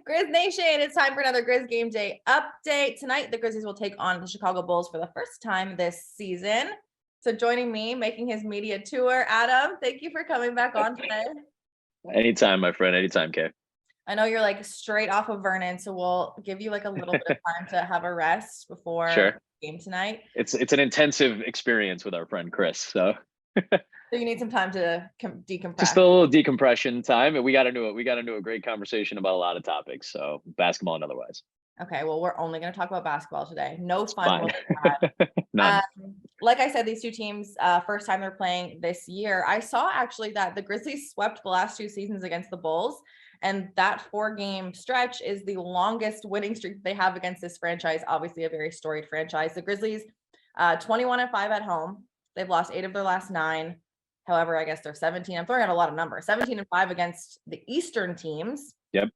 Grizz Nation, it's time for another Grizz Game Day update. Tonight, the Grizzlies will take on the Chicago Bulls for the first time this season. So joining me, making his media tour, Adam, thank you for coming back on today. Anytime, my friend. Anytime, Kay. I know you're like straight off of Vernon, so we'll give you like a little bit of time to have a rest before Sure. the game tonight. It's an intensive experience with our friend Chris. So So you need some time to decompress. just a little decompression time. And we got into a great conversation about a lot of topics. So basketball and otherwise. Okay, well, we're only going to talk about basketball today. No fun Fine. will be had. None. Like I said, these two teams, first time they're playing this year. I saw actually that the Grizzlies swept the last two seasons against the Bulls, and that 4-game stretch is the longest winning streak they have against this franchise. Obviously, a very storied franchise. The Grizzlies, 21-5 at home. They've lost 8 of their last 9. However, I guess they're 17. I'm throwing out a lot of numbers. 17-5 against the Eastern teams. Yep.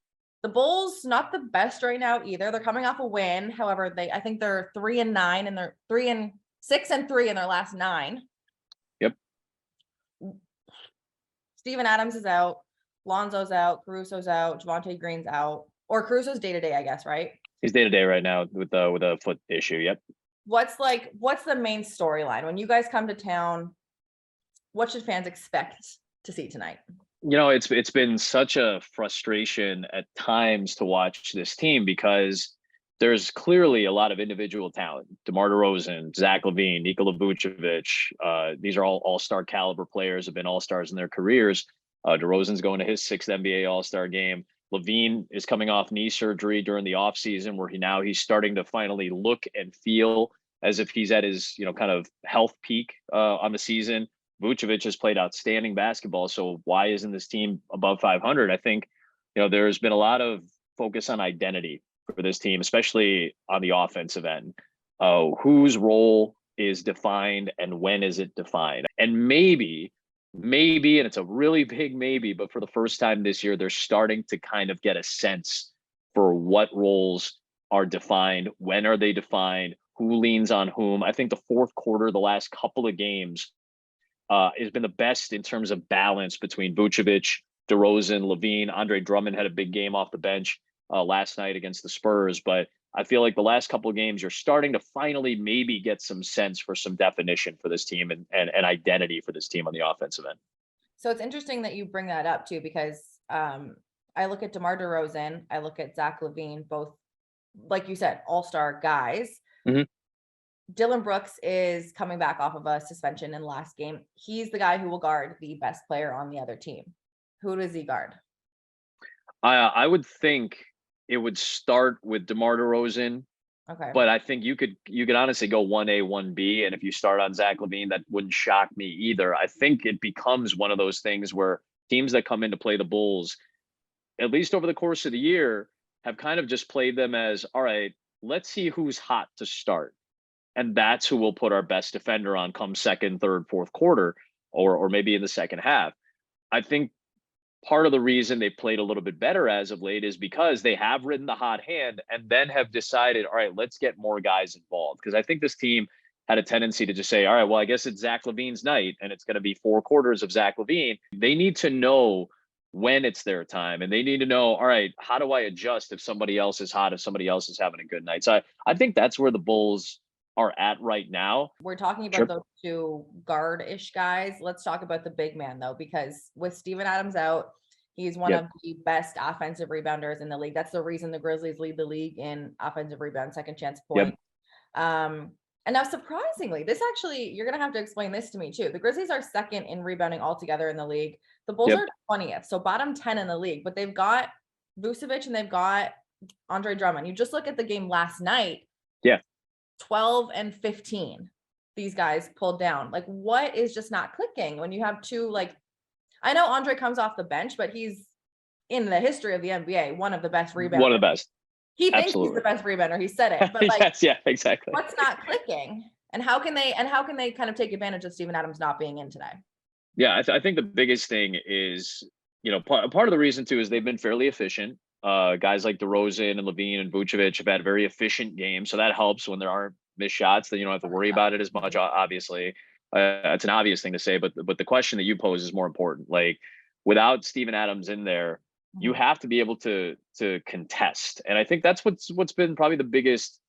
The Bulls, not the best right now either. They're coming off a win. However, I think they're 3-9 and they're 3-6 and 3 in their last 9. Yep. Steven Adams is out. Lonzo's out. Caruso's out. Javonte Green's out. Or Caruso's day-to-day, I guess, right? He's day-to-day right now with a foot issue. Yep. What's the main storyline? When you guys come to town, what should fans expect to see tonight? You know, it's been such a frustration at times to watch this team because there's clearly a lot of individual talent. DeMar DeRozan, Zach LaVine, Nikola Vucevic. These are all-star caliber players, have been all-stars in their careers. DeRozan's going to his 6th NBA All-Star game. LaVine is coming off knee surgery during the offseason where he's starting to finally look and feel as if he's at his, kind of health peak on the season. Vucevic has played outstanding basketball. So why isn't this team above 500? I think, there's been a lot of focus on identity for this team, especially on the offensive end. Whose role is defined and when is it defined? And maybe, and it's a really big maybe, but for the first time this year, they're starting to kind of get a sense for what roles are defined, when are they defined, who leans on whom. I think the fourth quarter, the last couple of games, has been the best in terms of balance between Vucevic, DeRozan, LaVine. Andre Drummond had a big game off the bench last night against the Spurs. But I feel like the last couple of games, you're starting to finally maybe get some sense for some definition for this team and identity for this team on the offensive end. So it's interesting that you bring that up too, because I look at DeMar DeRozan, I look at Zach LaVine, both, like you said, all-star guys. Mm-hmm. Dylan Brooks is coming back off of a suspension in the last game. He's the guy who will guard the best player on the other team. Who does he guard? I would think it would start with DeMar DeRozan. Okay. But I think you could honestly go 1A, 1B. And if you start on Zach LaVine, that wouldn't shock me either. I think it becomes one of those things where teams that come in to play the Bulls, at least over the course of the year, have kind of just played them as, all right, let's see who's hot to start. And that's who we'll put our best defender on come second, third, fourth quarter, or maybe in the second half. I think part of the reason they played a little bit better as of late is because they have ridden the hot hand and then have decided, all right, let's get more guys involved. Because I think this team had a tendency to just say, all right, well, I guess it's Zach LaVine's night and it's going to be 4 quarters of Zach LaVine. They need to know when it's their time, and they need to know, all right, how do I adjust if somebody else is hot, if somebody else is having a good night? So I think that's where the Bulls are at right now. We're talking about those two guard-ish guys. Let's talk about the big man, though, because with Steven Adams out, he's one of the best offensive rebounders in the league. That's the reason the Grizzlies lead the league in offensive rebound, second chance points. And now, surprisingly, this actually, you're going to have to explain this to me, too. The Grizzlies are second in rebounding altogether in the league. The Bulls are 20th, so bottom 10 in the league. But they've got Vucevic and they've got Andre Drummond. You just look at the game last night. 12 and 15 these guys pulled down. Like, what is just not clicking when you have two, like, I know Andre comes off the bench, but he's in the history of the NBA one of the best rebounders. One of the best. He thinks he's the best rebounder. He said it, but like, yes, yeah, exactly. What's not clicking, and how can they kind of take advantage of Steven Adams not being in today? Yeah, I think the biggest thing is, part of the reason too is they've been fairly efficient. Guys like DeRozan and LaVine and Vucevic have had very efficient games, so that helps when there aren't missed shots. That you don't have to worry about it as much. Obviously, it's an obvious thing to say, but the question that you pose is more important. Like, without Steven Adams in there, you Mhm. have to be able to contest. And I think that's what's been probably the biggest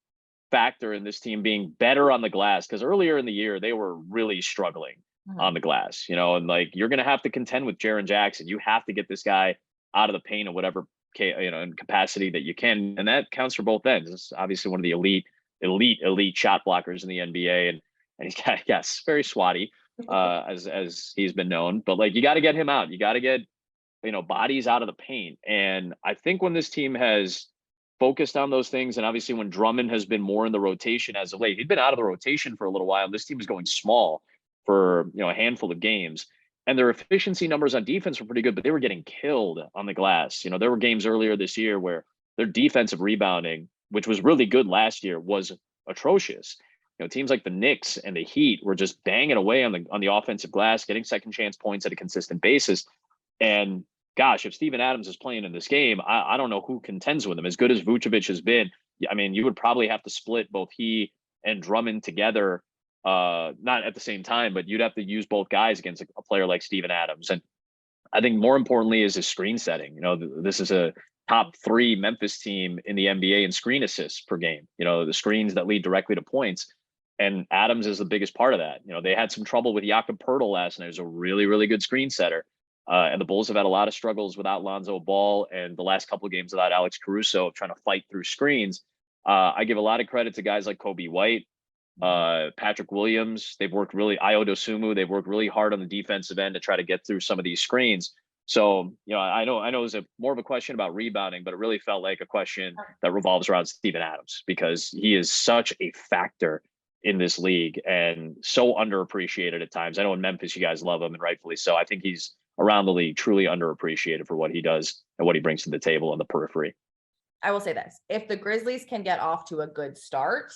factor in this team being better on the glass, because earlier in the year they were really struggling on Mhm. the glass, and like you're going to have to contend with Jaren Jackson. You have to get this guy out of the paint in whatever in capacity that you can, and that counts for both ends. It's obviously one of the elite shot blockers in the NBA, and he's got, yes, very swatty, as he's been known. But like, you got to get him out. You got to get bodies out of the paint. And I think when this team has focused on those things, and obviously when Drummond has been more in the rotation as of late, he'd been out of the rotation for a little while. This team is going small for a handful of games. And their efficiency numbers on defense were pretty good, but they were getting killed on the glass. There were games earlier this year where their defensive rebounding, which was really good last year, was atrocious. Teams like the Knicks and the Heat were just banging away on the offensive glass, getting second chance points at a consistent basis. And gosh, if Steven Adams is playing in this game, I don't know who contends with him. As good as Vucevic has been, I mean, you would probably have to split both he and Drummond together, not at the same time, but you'd have to use both guys against a player like Steven Adams. And I think more importantly is his screen setting. This is a top 3 Memphis team in the NBA in screen assists per game. The screens that lead directly to points. And Adams is the biggest part of that. They had some trouble with Jakob Poeltl last night. He was a really, really good screen setter. And the Bulls have had a lot of struggles without Lonzo Ball, and the last couple of games without Alex Caruso trying to fight through screens. I give a lot of credit to guys like Kobe White, Patrick Williams. They've worked really, Ayo Dosunmu. They've worked really hard on the defensive end to try to get through some of these screens. So, I know it was more of a question about rebounding, but it really felt like a question that revolves around Steven Adams, because he is such a factor in this league and so underappreciated at times. I know in Memphis, you guys love him, and rightfully so. I think he's around the league truly underappreciated for what he does and what he brings to the table on the periphery. I will say this: if the Grizzlies can get off to a good start,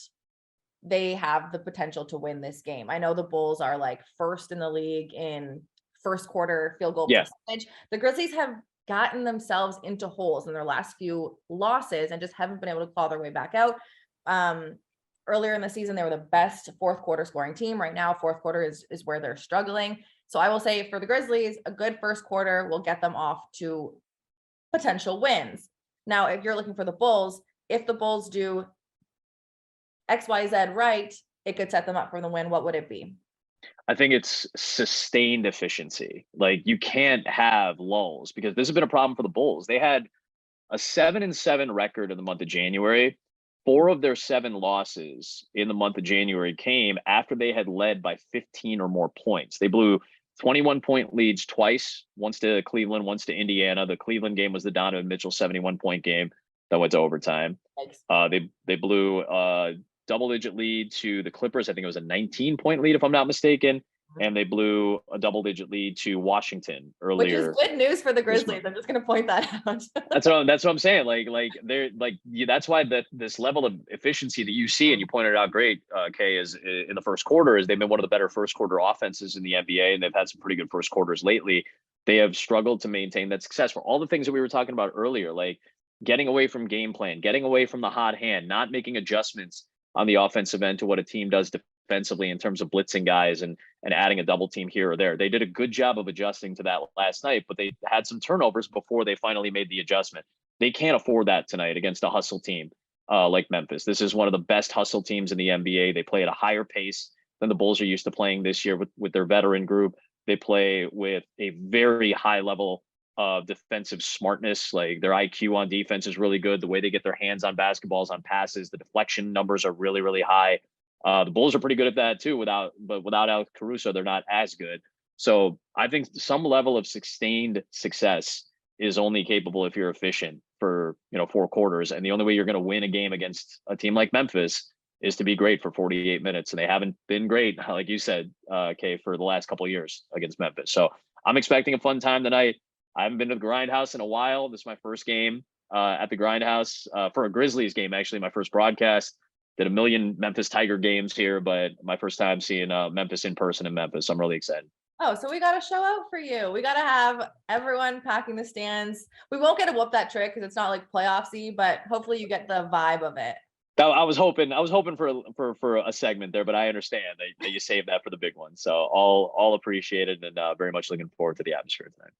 they have the potential to win this game. I know the Bulls are like first in the league in first quarter field goal Yeah. percentage. The Grizzlies have gotten themselves into holes in their last few losses and just haven't been able to claw their way back out. Earlier in the season, they were the best fourth quarter scoring team. Right now, fourth quarter is where they're struggling. So I will say for the Grizzlies, a good first quarter will get them off to potential wins. Now, if you're looking for the Bulls, if the Bulls do XYZ right, it could set them up for the win. What would it be? I think it's sustained efficiency. Like, you can't have lulls, because this has been a problem for the Bulls. They had a 7-7 record in the month of January. 4 of their 7 losses in the month of January came after they had led by 15 or more points. They blew 21-point leads twice, once to Cleveland, once to Indiana. The Cleveland game was the Donovan Mitchell 71-point game that went to overtime. They blew a double-digit lead to the Clippers. I think it was a 19-point lead, if I'm not mistaken. And they blew a double-digit lead to Washington earlier. Which is good news for the Grizzlies. I'm just going to point that out. That's what I'm saying. That's why this level of efficiency that you see, and you pointed out great, Kay, is in the first quarter, is they've been one of the better first quarter offenses in the NBA, and they've had some pretty good first quarters lately. They have struggled to maintain that success for all the things that we were talking about earlier, like getting away from game plan, getting away from the hot hand, not making adjustments on the offensive end to what a team does defensively in terms of blitzing guys and adding a double team here or there. They did a good job of adjusting to that last night, but they had some turnovers before they finally made the adjustment. They can't afford that tonight against a hustle team like Memphis. This is one of the best hustle teams in the NBA. They play at a higher pace than the Bulls are used to playing this year with their veteran group. They play with a very high level of defensive smartness. Like, their IQ on defense is really good. The way they get their hands on basketballs, on passes, the deflection numbers are really, really high. The Bulls are pretty good at that too. Without Alex Caruso, they're not as good. So I think some level of sustained success is only capable if you're efficient for 4 quarters. And the only way you're going to win a game against a team like Memphis is to be great for 48 minutes. And they haven't been great, like you said, Kay, for the last couple of years against Memphis. So I'm expecting a fun time tonight. I haven't been to the Grindhouse in a while. This is my first game at the Grindhouse for a Grizzlies game, actually, my first broadcast. Did a million Memphis Tiger games here, but my first time seeing Memphis in person in Memphis. I'm really excited. Oh, so we got to show out for you. We got to have everyone packing the stands. We won't get to whoop that trick because it's not like playoffsy, but hopefully you get the vibe of it. I was hoping for a segment there, but I understand that you saved that for the big one. So all appreciated, and very much looking forward to the atmosphere tonight.